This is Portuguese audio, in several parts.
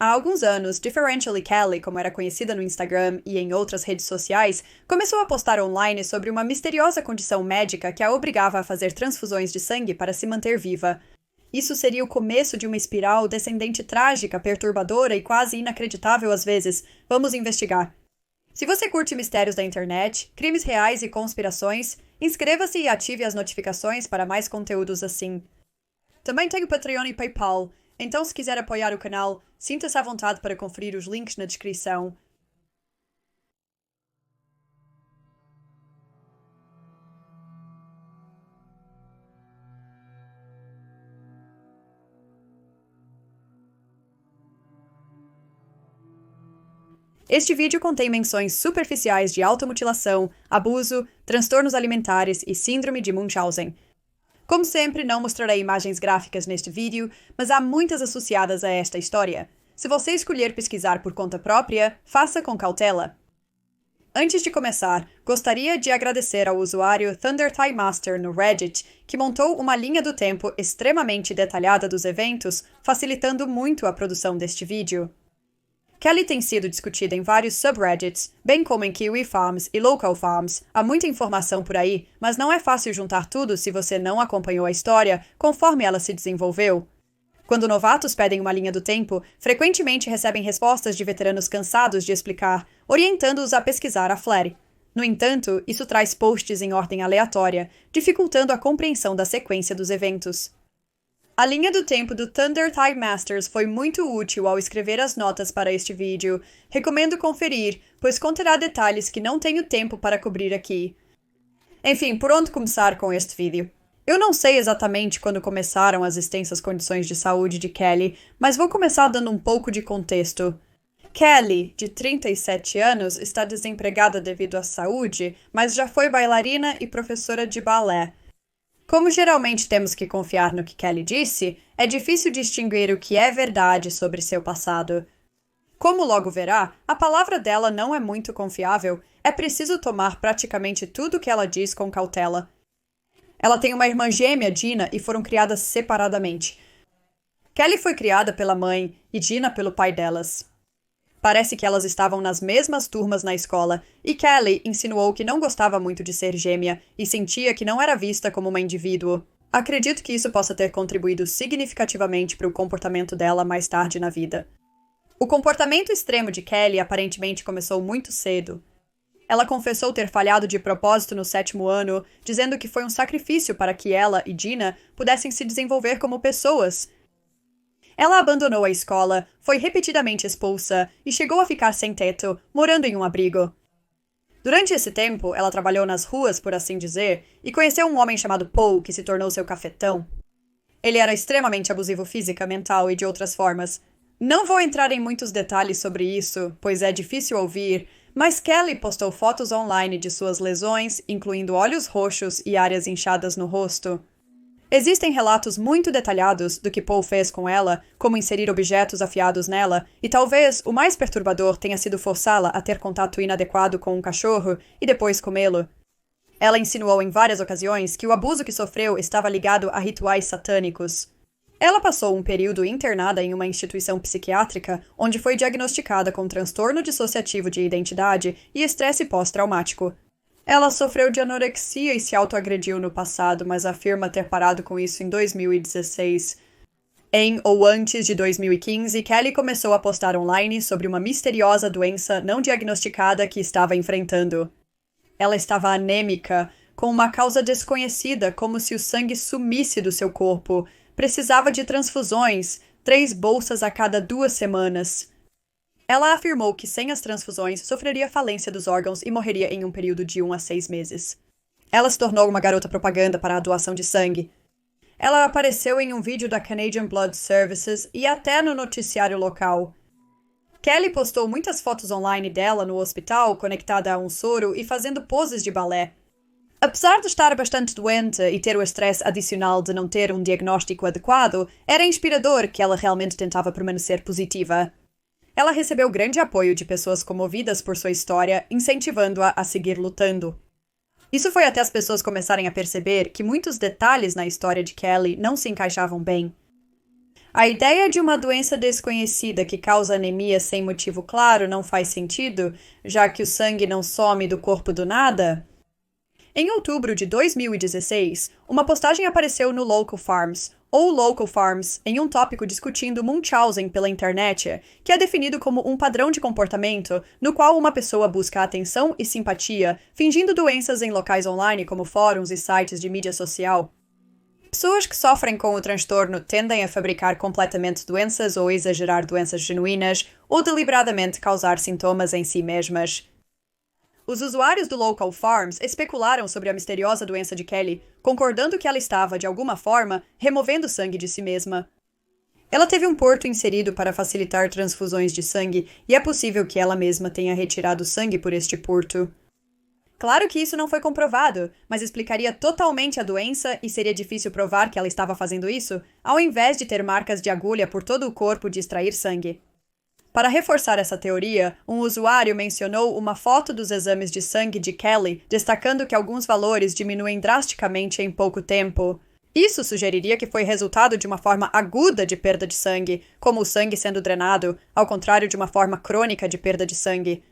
Há alguns anos, Differentially Kelly, como era conhecida no Instagram e em outras redes sociais, começou a postar online sobre uma misteriosa condição médica que a obrigava a fazer transfusões de sangue para se manter viva. Isso seria o começo de uma espiral descendente trágica, perturbadora e quase inacreditável às vezes. Vamos investigar. Se você curte mistérios da internet, crimes reais e conspirações, inscreva-se e ative as notificações para mais conteúdos assim. Também tenho Patreon e PayPal, então se quiser apoiar o canal, sinta-se à vontade para conferir os links na descrição. Este vídeo contém menções superficiais de automutilação, abuso, transtornos alimentares e síndrome de Munchausen. Como sempre, não mostrarei imagens gráficas neste vídeo, mas há muitas associadas a esta história. Se você escolher pesquisar por conta própria, faça com cautela. Antes de começar, gostaria de agradecer ao usuário ThunderTieMaster no Reddit, que montou uma linha do tempo extremamente detalhada dos eventos, facilitando muito a produção deste vídeo. Kelly tem sido discutida em vários subreddits, bem como em Kiwi Farms e Local Farms. Há muita informação por aí, mas não é fácil juntar tudo se você não acompanhou a história conforme ela se desenvolveu. Quando novatos pedem uma linha do tempo, frequentemente recebem respostas de veteranos cansados de explicar, orientando-os a pesquisar a Flaherty. No entanto, isso traz posts em ordem aleatória, dificultando a compreensão da sequência dos eventos. A linha do tempo do ThunderTieMasters foi muito útil ao escrever as notas para este vídeo. Recomendo conferir, pois conterá detalhes que não tenho tempo para cobrir aqui. Enfim, por onde começar com este vídeo? Eu não sei exatamente quando começaram as extensas condições de saúde de Kelly, mas vou começar dando um pouco de contexto. Kelly, de 37 anos, está desempregada devido à saúde, mas já foi bailarina e professora de balé. Como geralmente temos que confiar no que Kelly disse, é difícil distinguir o que é verdade sobre seu passado. Como logo verá, a palavra dela não é muito confiável, é preciso tomar praticamente tudo o que ela diz com cautela. Ela tem uma irmã gêmea, Gina, e foram criadas separadamente. Kelly foi criada pela mãe e Gina pelo pai delas. Parece que elas estavam nas mesmas turmas na escola, e Kelly insinuou que não gostava muito de ser gêmea e sentia que não era vista como uma indivíduo. Acredito que isso possa ter contribuído significativamente para o comportamento dela mais tarde na vida. O comportamento extremo de Kelly aparentemente começou muito cedo. Ela confessou ter falhado de propósito no 7º ano, dizendo que foi um sacrifício para que ela e Gina pudessem se desenvolver como pessoas. Ela abandonou a escola, foi repetidamente expulsa e chegou a ficar sem teto, morando em um abrigo. Durante esse tempo, ela trabalhou nas ruas, por assim dizer, e conheceu um homem chamado Paul, que se tornou seu cafetão. Ele era extremamente abusivo física, mental e de outras formas. Não vou entrar em muitos detalhes sobre isso, pois é difícil ouvir, mas Kelly postou fotos online de suas lesões, incluindo olhos roxos e áreas inchadas no rosto. Existem relatos muito detalhados do que Paul fez com ela, como inserir objetos afiados nela, e talvez o mais perturbador tenha sido forçá-la a ter contato inadequado com um cachorro e depois comê-lo. Ela insinuou em várias ocasiões que o abuso que sofreu estava ligado a rituais satânicos. Ela passou um período internada em uma instituição psiquiátrica, onde foi diagnosticada com transtorno dissociativo de identidade e estresse pós-traumático. Ela sofreu de anorexia e se autoagrediu no passado, mas afirma ter parado com isso em 2016. Em ou antes de 2015, Kelly começou a postar online sobre uma misteriosa doença não diagnosticada que estava enfrentando. Ela estava anêmica, com uma causa desconhecida, como se o sangue sumisse do seu corpo. Precisava de transfusões, 3 bolsas a cada 2 semanas. Ela afirmou que sem as transfusões sofreria falência dos órgãos e morreria em um período de 1 a 6 meses. Ela se tornou uma garota propaganda para a doação de sangue. Ela apareceu em um vídeo da Canadian Blood Services e até no noticiário local. Kelly postou muitas fotos online dela no hospital, conectada a um soro e fazendo poses de balé. Apesar de estar bastante doente e ter o estresse adicional de não ter um diagnóstico adequado, era inspirador que ela realmente tentava permanecer positiva. Ela recebeu grande apoio de pessoas comovidas por sua história, incentivando-a a seguir lutando. Isso foi até as pessoas começarem a perceber que muitos detalhes na história de Kelly não se encaixavam bem. A ideia de uma doença desconhecida que causa anemia sem motivo claro não faz sentido, já que o sangue não some do corpo do nada? Em outubro de 2016, uma postagem apareceu no Local Farms, ou Local Farms, em um tópico discutindo Munchausen pela internet, que é definido como um padrão de comportamento no qual uma pessoa busca atenção e simpatia, fingindo doenças em locais online como fóruns e sites de mídia social. Pessoas que sofrem com o transtorno tendem a fabricar completamente doenças ou exagerar doenças genuínas, ou deliberadamente causar sintomas em si mesmas. Os usuários do Local Farms especularam sobre a misteriosa doença de Kelly, concordando que ela estava, de alguma forma, removendo sangue de si mesma. Ela teve um porto inserido para facilitar transfusões de sangue, e é possível que ela mesma tenha retirado sangue por este porto. Claro que isso não foi comprovado, mas explicaria totalmente a doença e seria difícil provar que ela estava fazendo isso, ao invés de ter marcas de agulha por todo o corpo de extrair sangue. Para reforçar essa teoria, um usuário mencionou uma foto dos exames de sangue de Kelly, destacando que alguns valores diminuem drasticamente em pouco tempo. Isso sugeriria que foi resultado de uma forma aguda de perda de sangue, como o sangue sendo drenado, ao contrário de uma forma crônica de perda de sangue.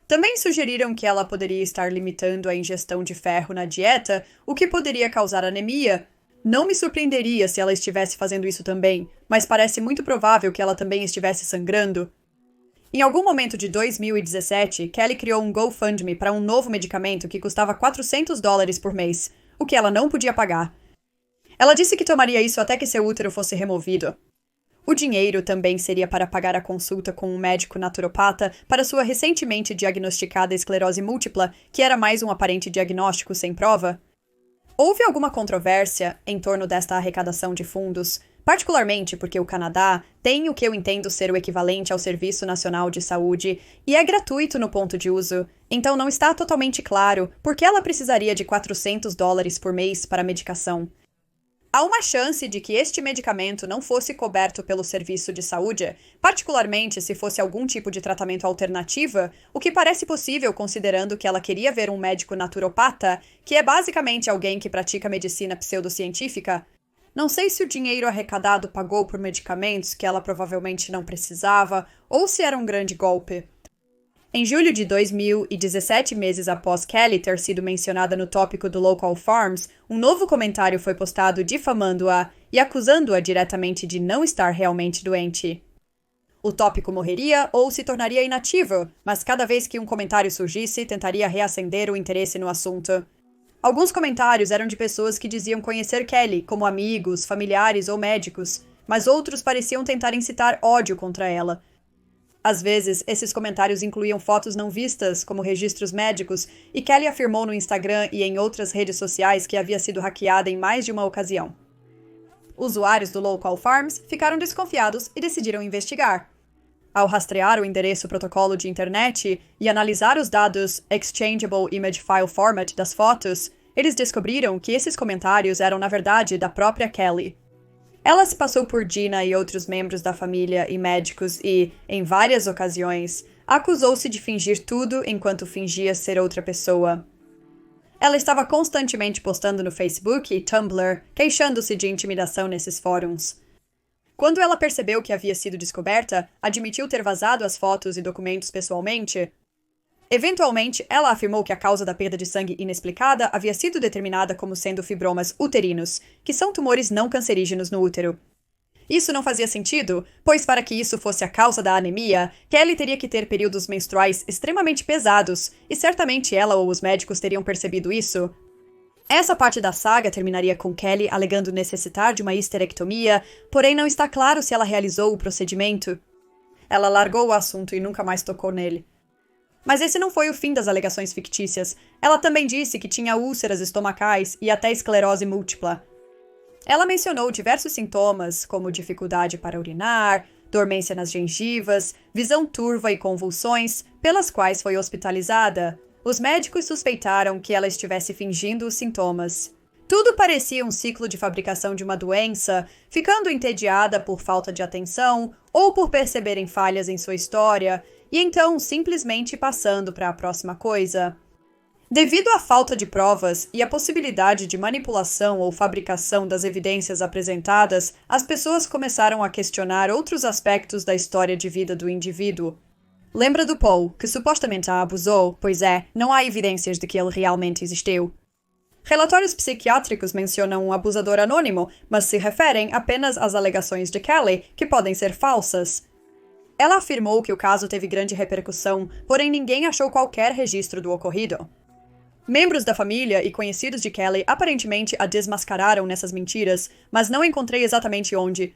Também sugeriram que ela poderia estar limitando a ingestão de ferro na dieta, o que poderia causar anemia. Não me surpreenderia se ela estivesse fazendo isso também, mas parece muito provável que ela também estivesse sangrando. Em algum momento de 2017, Kelly criou um GoFundMe para um novo medicamento que custava $400 por mês, o que ela não podia pagar. Ela disse que tomaria isso até que seu útero fosse removido. O dinheiro também seria para pagar a consulta com um médico naturopata para sua recentemente diagnosticada esclerose múltipla, que era mais um aparente diagnóstico sem prova. Houve alguma controvérsia em torno desta arrecadação de fundos, particularmente porque o Canadá tem o que eu entendo ser o equivalente ao Serviço Nacional de Saúde e é gratuito no ponto de uso, então não está totalmente claro por que ela precisaria de $400 por mês para a medicação. Há uma chance de que este medicamento não fosse coberto pelo serviço de saúde, particularmente se fosse algum tipo de tratamento alternativo, o que parece possível considerando que ela queria ver um médico naturopata, que é basicamente alguém que pratica medicina pseudocientífica. Não sei se o dinheiro arrecadado pagou por medicamentos que ela provavelmente não precisava, ou se era um grande golpe. Em julho de 2017 meses após Kelly ter sido mencionada no tópico do Local Farms, um novo comentário foi postado difamando-a e acusando-a diretamente de não estar realmente doente. O tópico morreria ou se tornaria inativo, mas cada vez que um comentário surgisse, tentaria reacender o interesse no assunto. Alguns comentários eram de pessoas que diziam conhecer Kelly, como amigos, familiares ou médicos, mas outros pareciam tentar incitar ódio contra ela. Às vezes, esses comentários incluíam fotos não vistas, como registros médicos, e Kelly afirmou no Instagram e em outras redes sociais que havia sido hackeada em mais de uma ocasião. Usuários do Local Farms ficaram desconfiados e decidiram investigar. Ao rastrear o endereço protocolo de internet e analisar os dados Exchangeable Image File Format das fotos, eles descobriram que esses comentários eram, na verdade, da própria Kelly. Ela se passou por Dina e outros membros da família e médicos e, em várias ocasiões, acusou-se de fingir tudo enquanto fingia ser outra pessoa. Ela estava constantemente postando no Facebook e Tumblr, queixando-se de intimidação nesses fóruns. Quando ela percebeu que havia sido descoberta, admitiu ter vazado as fotos e documentos pessoalmente. Eventualmente, ela afirmou que a causa da perda de sangue inexplicada havia sido determinada como sendo fibromas uterinos, que são tumores não cancerígenos no útero. Isso não fazia sentido, pois para que isso fosse a causa da anemia, Kelly teria que ter períodos menstruais extremamente pesados, e certamente ela ou os médicos teriam percebido isso. Essa parte da saga terminaria com Kelly alegando necessitar de uma histerectomia, porém não está claro se ela realizou o procedimento. Ela largou o assunto e nunca mais tocou nele. Mas esse não foi o fim das alegações fictícias. Ela também disse que tinha úlceras estomacais e até esclerose múltipla. Ela mencionou diversos sintomas, como dificuldade para urinar, dormência nas gengivas, visão turva e convulsões, pelas quais foi hospitalizada. Os médicos suspeitaram que ela estivesse fingindo os sintomas. Tudo parecia um ciclo de fabricação de uma doença, ficando entediada por falta de atenção ou por perceberem falhas em sua história, e então simplesmente passando para a próxima coisa. Devido à falta de provas e à possibilidade de manipulação ou fabricação das evidências apresentadas, as pessoas começaram a questionar outros aspectos da história de vida do indivíduo. Lembra do Paul, que supostamente a abusou? Pois é, não há evidências de que ele realmente existiu. Relatórios psiquiátricos mencionam um abusador anônimo, mas se referem apenas às alegações de Kelly, que podem ser falsas. Ela afirmou que o caso teve grande repercussão, porém ninguém achou qualquer registro do ocorrido. Membros da família e conhecidos de Kelly aparentemente a desmascararam nessas mentiras, mas não encontrei exatamente onde.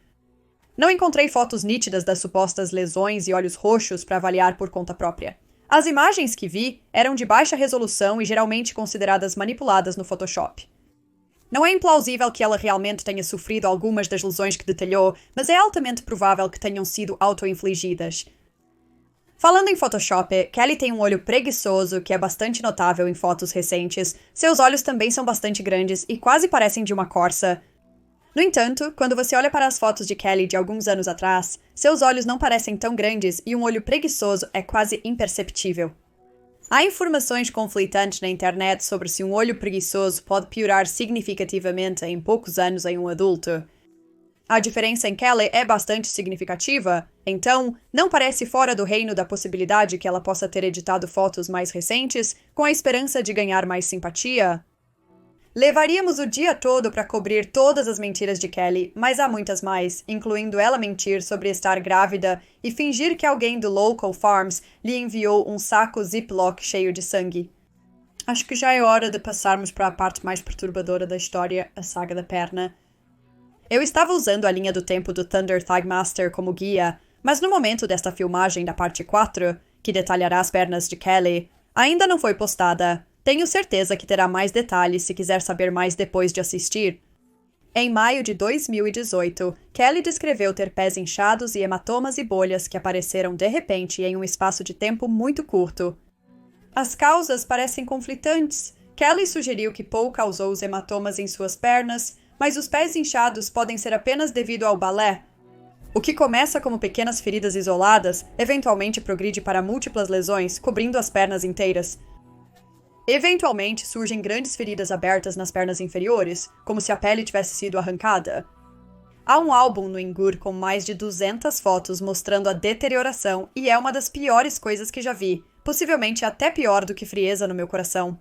Não encontrei fotos nítidas das supostas lesões e olhos roxos para avaliar por conta própria. As imagens que vi eram de baixa resolução e geralmente consideradas manipuladas no Photoshop. Não é implausível que ela realmente tenha sofrido algumas das lesões que detalhou, mas é altamente provável que tenham sido auto-infligidas. Falando em Photoshop, Kelly tem um olho preguiçoso que é bastante notável em fotos recentes. Seus olhos também são bastante grandes e quase parecem de uma corça. No entanto, quando você olha para as fotos de Kelly de alguns anos atrás, seus olhos não parecem tão grandes e um olho preguiçoso é quase imperceptível. Há informações conflitantes na internet sobre se um olho preguiçoso pode piorar significativamente em poucos anos em um adulto. A diferença em Kelly é bastante significativa, então não parece fora do reino da possibilidade que ela possa ter editado fotos mais recentes com a esperança de ganhar mais simpatia. Levaríamos o dia todo para cobrir todas as mentiras de Kelly, mas há muitas mais, incluindo ela mentir sobre estar grávida e fingir que alguém do Local Farms lhe enviou um saco Ziploc cheio de sangue. Acho que já é hora de passarmos para a parte mais perturbadora da história, a saga da perna. Eu estava usando a linha do tempo do Thunder Thigh-Master como guia, mas no momento desta filmagem da parte 4, que detalhará as pernas de Kelly, ainda não foi postada. Tenho certeza que terá mais detalhes se quiser saber mais depois de assistir. Em maio de 2018, Kelly descreveu ter pés inchados e hematomas e bolhas que apareceram de repente em um espaço de tempo muito curto. As causas parecem conflitantes. Kelly sugeriu que Paul causou os hematomas em suas pernas, mas os pés inchados podem ser apenas devido ao balé. O que começa como pequenas feridas isoladas, eventualmente progride para múltiplas lesões, cobrindo as pernas inteiras. Eventualmente surgem grandes feridas abertas nas pernas inferiores, como se a pele tivesse sido arrancada. Há um álbum no Engur com mais de 200 fotos mostrando a deterioração e é uma das piores coisas que já vi, possivelmente até pior do que frieza no meu coração.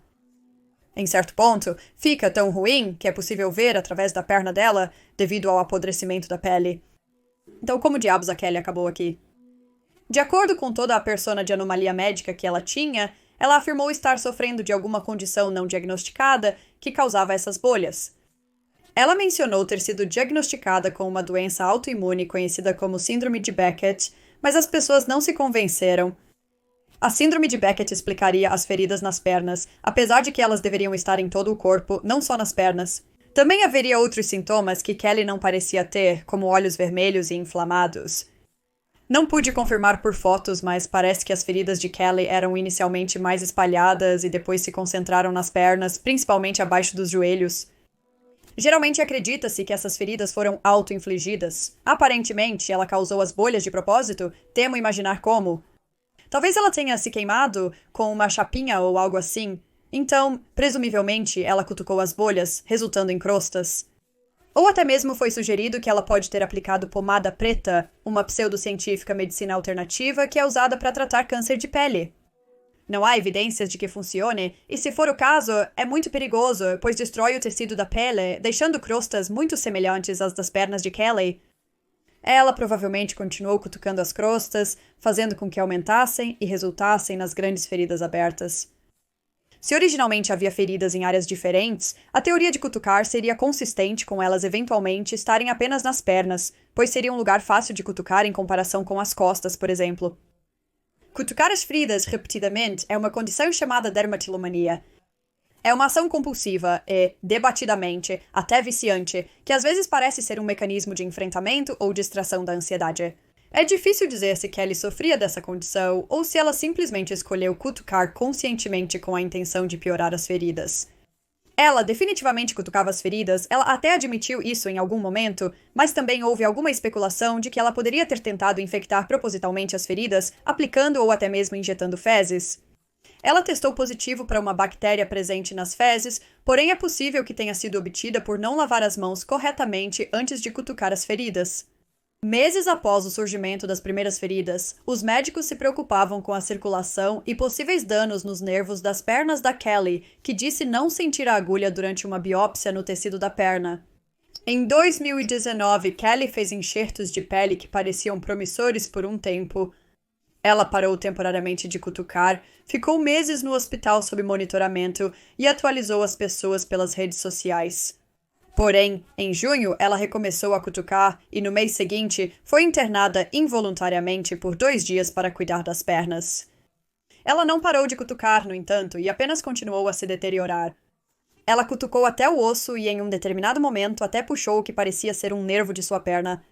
Em certo ponto, fica tão ruim que é possível ver através da perna dela devido ao apodrecimento da pele. Então como diabos a Kelly acabou aqui? De acordo com toda a persona de anomalia médica que ela tinha, ela afirmou estar sofrendo de alguma condição não diagnosticada que causava essas bolhas. Ela mencionou ter sido diagnosticada com uma doença autoimune conhecida como Síndrome de Beckett, mas as pessoas não se convenceram. A Síndrome de Beckett explicaria as feridas nas pernas, apesar de que elas deveriam estar em todo o corpo, não só nas pernas. Também haveria outros sintomas que Kelly não parecia ter, como olhos vermelhos e inflamados. Não pude confirmar por fotos, mas parece que as feridas de Kelly eram inicialmente mais espalhadas e depois se concentraram nas pernas, principalmente abaixo dos joelhos. Geralmente acredita-se que essas feridas foram auto-infligidas. Aparentemente, ela causou as bolhas de propósito, temo imaginar como. Talvez ela tenha se queimado com uma chapinha ou algo assim. Então, presumivelmente, ela cutucou as bolhas, resultando em crostas. Ou até mesmo foi sugerido que ela pode ter aplicado pomada preta, uma pseudocientífica medicina alternativa que é usada para tratar câncer de pele. Não há evidências de que funcione, e se for o caso, é muito perigoso, pois destrói o tecido da pele, deixando crostas muito semelhantes às das pernas de Kelly. Ela provavelmente continuou cutucando as crostas, fazendo com que aumentassem e resultassem nas grandes feridas abertas. Se originalmente havia feridas em áreas diferentes, a teoria de cutucar seria consistente com elas eventualmente estarem apenas nas pernas, pois seria um lugar fácil de cutucar em comparação com as costas, por exemplo. Cutucar as feridas repetidamente é uma condição chamada dermatillomania. É uma ação compulsiva e, debatidamente, até viciante, que às vezes parece ser um mecanismo de enfrentamento ou distração da ansiedade. É difícil dizer se Kelly sofria dessa condição ou se ela simplesmente escolheu cutucar conscientemente com a intenção de piorar as feridas. Ela definitivamente cutucava as feridas, ela até admitiu isso em algum momento, mas também houve alguma especulação de que ela poderia ter tentado infectar propositalmente as feridas, aplicando ou até mesmo injetando fezes. Ela testou positivo para uma bactéria presente nas fezes, porém é possível que tenha sido obtida por não lavar as mãos corretamente antes de cutucar as feridas. Meses após o surgimento das primeiras feridas, os médicos se preocupavam com a circulação e possíveis danos nos nervos das pernas da Kelly, que disse não sentir a agulha durante uma biópsia no tecido da perna. Em 2019, Kelly fez enxertos de pele que pareciam promissores por um tempo. Ela parou temporariamente de cutucar, ficou meses no hospital sob monitoramento e atualizou as pessoas pelas redes sociais. Porém, em junho, ela recomeçou a cutucar e, no mês seguinte, foi internada involuntariamente por 2 dias para cuidar das pernas. Ela não parou de cutucar, no entanto, e apenas continuou a se deteriorar. Ela cutucou até o osso e, em um determinado momento, até puxou o que parecia ser um nervo de sua perna.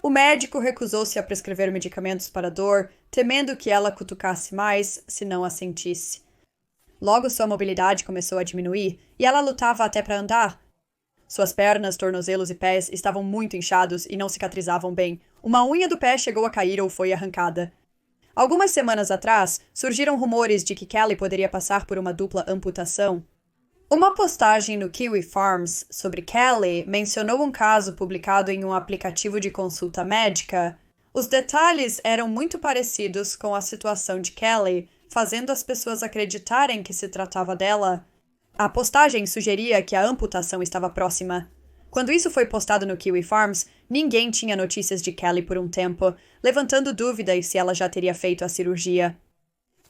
O médico recusou-se a prescrever medicamentos para dor, temendo que ela cutucasse mais se não a sentisse. Logo, sua mobilidade começou a diminuir e ela lutava até para andar. Suas pernas, tornozelos e pés estavam muito inchados e não cicatrizavam bem. Uma unha do pé chegou a cair ou foi arrancada. Algumas semanas atrás, surgiram rumores de que Kelly poderia passar por uma dupla amputação. Uma postagem no Kiwi Farms sobre Kelly mencionou um caso publicado em um aplicativo de consulta médica. Os detalhes eram muito parecidos com a situação de Kelly, fazendo as pessoas acreditarem que se tratava dela. A postagem sugeria que a amputação estava próxima. Quando isso foi postado no Kiwi Farms, ninguém tinha notícias de Kelly por um tempo, levantando dúvidas se ela já teria feito a cirurgia.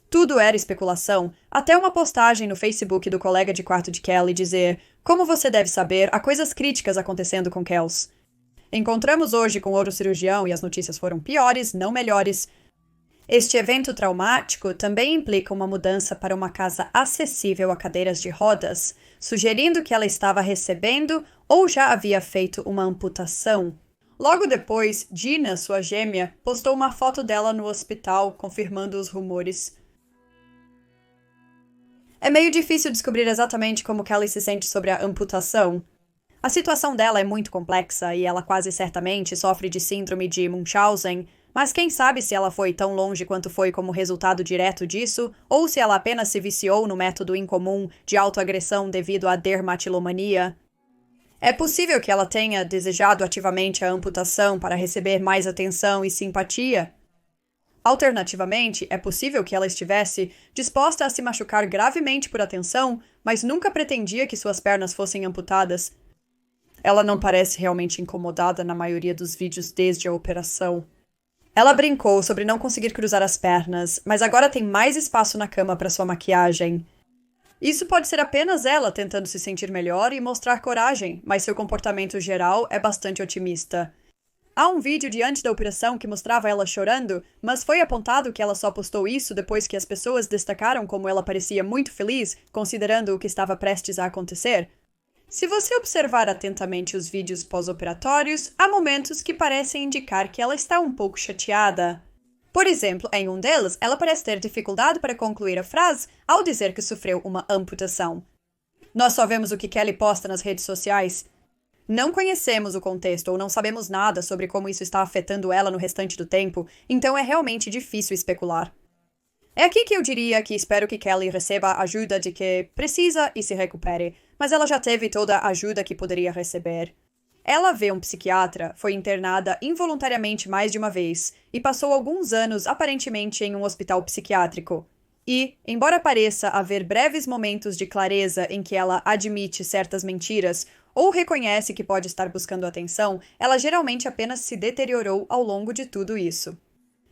Tudo era especulação, até uma postagem no Facebook do colega de quarto de Kelly dizer: "Como você deve saber, há coisas críticas acontecendo com Kels. Encontramos hoje com outro cirurgião e as notícias foram piores, não melhores." Este evento traumático também implica uma mudança para uma casa acessível a cadeiras de rodas, sugerindo que ela estava recebendo ou já havia feito uma amputação. Logo depois, Gina, sua gêmea, postou uma foto dela no hospital, confirmando os rumores. É meio difícil descobrir exatamente como Kelly se sente sobre a amputação. A situação dela é muito complexa e ela quase certamente sofre de síndrome de Munchausen, mas quem sabe se ela foi tão longe quanto foi como resultado direto disso, ou se ela apenas se viciou no método incomum de autoagressão devido à dermatilomania. É possível que ela tenha desejado ativamente a amputação para receber mais atenção e simpatia. Alternativamente, é possível que ela estivesse disposta a se machucar gravemente por atenção, mas nunca pretendia que suas pernas fossem amputadas. Ela não parece realmente incomodada na maioria dos vídeos desde a operação. Ela brincou sobre não conseguir cruzar as pernas, mas agora tem mais espaço na cama para sua maquiagem. Isso pode ser apenas ela tentando se sentir melhor e mostrar coragem, mas seu comportamento geral é bastante otimista. Há um vídeo de antes da operação que mostrava ela chorando, mas foi apontado que ela só postou isso depois que as pessoas destacaram como ela parecia muito feliz, considerando o que estava prestes a acontecer. Se você observar atentamente os vídeos pós-operatórios, há momentos que parecem indicar que ela está um pouco chateada. Por exemplo, em um deles, ela parece ter dificuldade para concluir a frase ao dizer que sofreu uma amputação. Nós só vemos o que Kelly posta nas redes sociais. Não conhecemos o contexto ou não sabemos nada sobre como isso está afetando ela no restante do tempo, então é realmente difícil especular. É aqui que eu diria que espero que Kelly receba a ajuda de que precisa e se recupere, mas ela já teve toda a ajuda que poderia receber. Ela vê um psiquiatra, foi internada involuntariamente mais de uma vez e passou alguns anos aparentemente em um hospital psiquiátrico. E, embora pareça haver breves momentos de clareza em que ela admite certas mentiras ou reconhece que pode estar buscando atenção, ela geralmente apenas se deteriorou ao longo de tudo isso.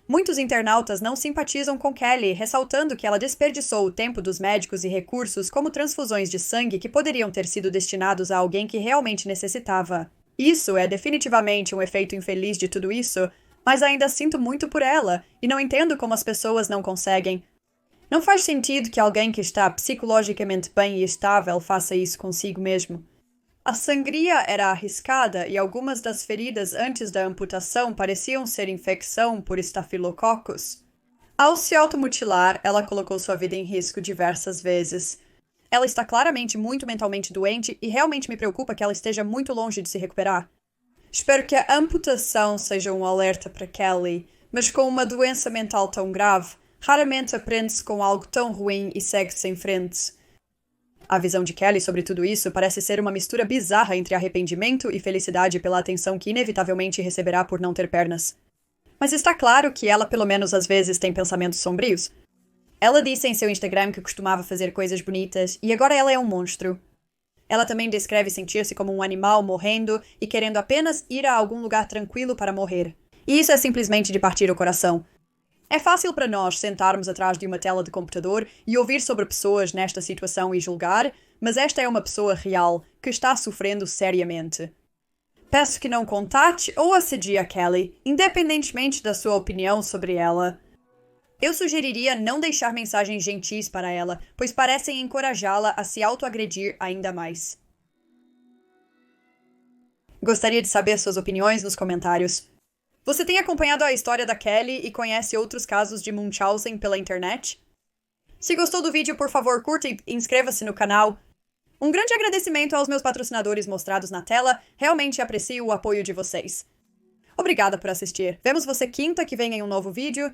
Muitos internautas não simpatizam com Kelly, ressaltando que ela desperdiçou o tempo dos médicos e recursos como transfusões de sangue que poderiam ter sido destinados a alguém que realmente necessitava. Isso é definitivamente um efeito infeliz de tudo isso, mas ainda sinto muito por ela, e não entendo como as pessoas não conseguem. Não faz sentido que alguém que está psicologicamente bem e estável faça isso consigo mesmo. A sangria era arriscada e algumas das feridas antes da amputação pareciam ser infecção por estafilococos. Ao se automutilar, ela colocou sua vida em risco diversas vezes. Ela está claramente muito mentalmente doente e realmente me preocupa que ela esteja muito longe de se recuperar. Espero que a amputação seja um alerta para Kelly, mas com uma doença mental tão grave, Raramente aprende-se com algo tão ruim e segue-se em frente. A visão de Kelly sobre tudo isso parece ser uma mistura bizarra entre arrependimento e felicidade pela atenção que inevitavelmente receberá por não ter pernas. Mas está claro que ela, pelo menos às vezes, tem pensamentos sombrios. Ela disse em seu Instagram que costumava fazer coisas bonitas e agora ela é um monstro. Ela também descreve sentir-se como um animal morrendo e querendo apenas ir a algum lugar tranquilo para morrer. E isso é simplesmente de partir o coração. É fácil para nós sentarmos atrás de uma tela de computador e ouvir sobre pessoas nesta situação e julgar, mas esta é uma pessoa real que está sofrendo seriamente. Peço que não contate ou assedie a Kelly, independentemente da sua opinião sobre ela. Eu sugeriria não deixar mensagens gentis para ela, pois parecem encorajá-la a se autoagredir ainda mais. Gostaria de saber suas opiniões nos comentários. Você tem acompanhado a história da Kelly e conhece outros casos de Munchausen pela internet? Se gostou do vídeo, por favor, curta e inscreva-se no canal. Um grande agradecimento aos meus patrocinadores mostrados na tela, realmente aprecio o apoio de vocês. Obrigada por assistir. Vemos você quinta que vem em um novo vídeo.